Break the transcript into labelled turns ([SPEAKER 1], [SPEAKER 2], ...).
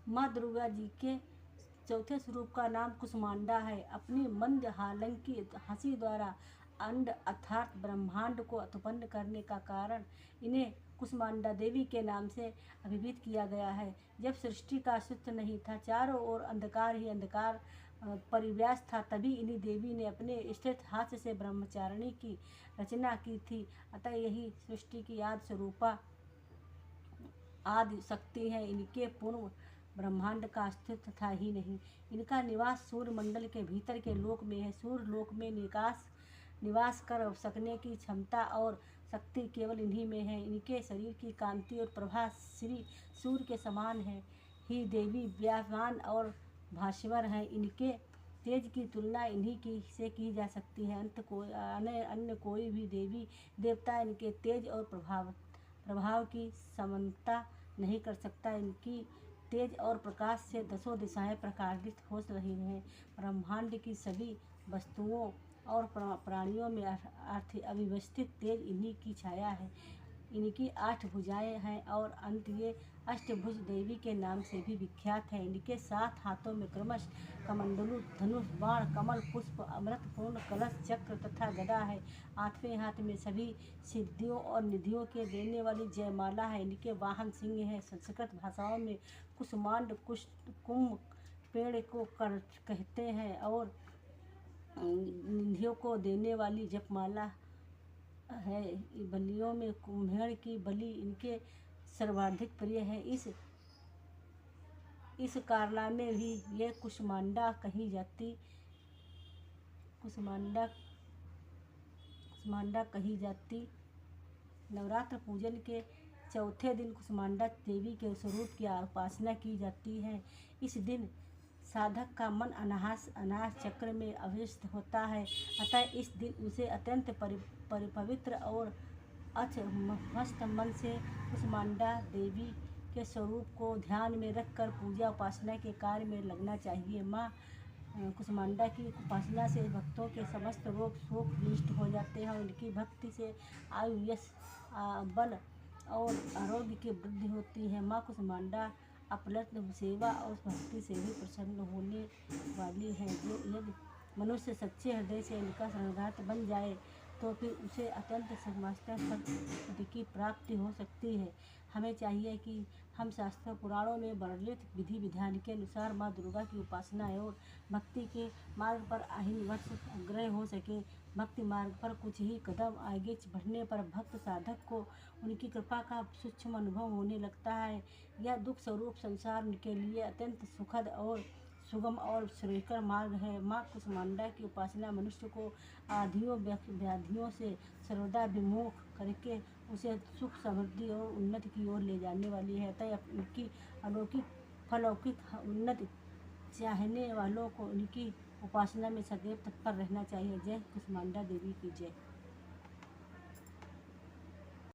[SPEAKER 1] माँ दुर्गा जी के चौथे स्वरूप का नाम कुष्मांडा है। अपनी मंद हालांकि हंसी द्वारा अंड अर्थात ब्रह्मांड को उत्पन्न करने का कारण इन्हें कुष्मांडा देवी के नाम से अभिहित किया गया है। जब सृष्टि का अस्तित्व नहीं था, चारों ओर अंधकार ही अंधकार परिव्यास था, तभी इन्हीं देवी ने अपने स्थित हाथ से ब्रह्मचारिणी की रचना की थी। अतः यही सृष्टि की आदि स्वरूपा आदि शक्ति है। इनके पूर्व ब्रह्मांड का अस्तित्व था ही नहीं। इनका निवास सूर्य मंडल के भीतर के लोक में है। सूर्य लोक में निवास कर सकने की क्षमता और शक्ति केवल इन्हीं में है। इनके शरीर की कांति और प्रभा श्री सूर्य के समान है। ही देवी व्यापान और भास्वर हैं। इनके तेज की तुलना इन्हीं की से की जा सकती है। अन्य कोई भी देवी देवता इनके तेज और प्रभाव की समानता नहीं कर सकता। इनकी तेज और प्रकाश से दसों दिशाएं प्रकाशित हो रही हैं। ब्रह्मांड की सभी वस्तुओं और प्राणियों में अव्यवस्थित तेज इन्हीं की छाया है। इनकी 8 भुजाएं हैं और अंत ये अष्टभुज देवी के नाम से भी विख्यात है। इनके 7 हाथों में क्रमश कमंडलू, धनुष, बाण, कमल, पुष्प, अमृतपूर्ण कलश, चक्र तथा गदा है। 8वें हाथ में सभी सिद्धियों और निधियों के देने वाली जयमाला है। इनके वाहन सिंह है। संस्कृत भाषाओं में कुष्मांड कुंभ पेड़ को कहते हैं और निधियों को देने वाली जपमाला है। बलियों में कुम्भेड़ की बलि इनके सर्वाधिक प्रिय है। इस कारनामे भी ये कुष्मांडा कही जाती। नवरात्र पूजन के चौथे दिन कुष्मांडा देवी के स्वरूप की उपासना की जाती है। इस दिन साधक का मन अनाहत चक्र में अवस्थित होता है। अतः इस दिन उसे अत्यंत पवित्र और मस्त मन से कुष्मांडा देवी के स्वरूप को ध्यान में रखकर पूजा उपासना के कार्य में लगना चाहिए। माँ कुष्मांडा की उपासना से भक्तों के समस्त रोग शोक नष्ट हो जाते हैं और उनकी भक्ति से आयु, यश, बल और आरोग्य की वृद्धि होती है। माँ कुष्मांडा अपलत सेवा और भक्ति से भी प्रसन्न होने वाली है। जो यदि मनुष्य सच्चे हृदय से इनका शरणागत बन जाए तो फिर उसे अत्यंत समस्त पद की प्राप्ति हो सकती है। हमें चाहिए कि हम शास्त्रों पुराणों में वर्णित विधि विधान के अनुसार माँ दुर्गा की उपासना और भक्ति के मार्ग पर अहिर्निश अग्रसर हो सके। भक्ति मार्ग पर कुछ ही कदम आगे बढ़ने पर भक्त साधक को उनकी कृपा का सूक्ष्म अनुभव होने लगता है। यह दुख स्वरूप संसार उनके लिए अत्यंत सुखद और सुगम और श्रेयस्कर मार्ग है। माँ कुष्मांडा की उपासना मनुष्य को आधियों व्याधियों से सर्वदा विमुख करके उसे सुख, समृद्धि और उन्नति की ओर ले जाने वाली है। अतः उनकी अलौकिक फलौकिक उन्नति चाहने वालों को उनकी उपासना में सदैव तत्पर रहना चाहिए। जय कुष्मांडा देवी की जय।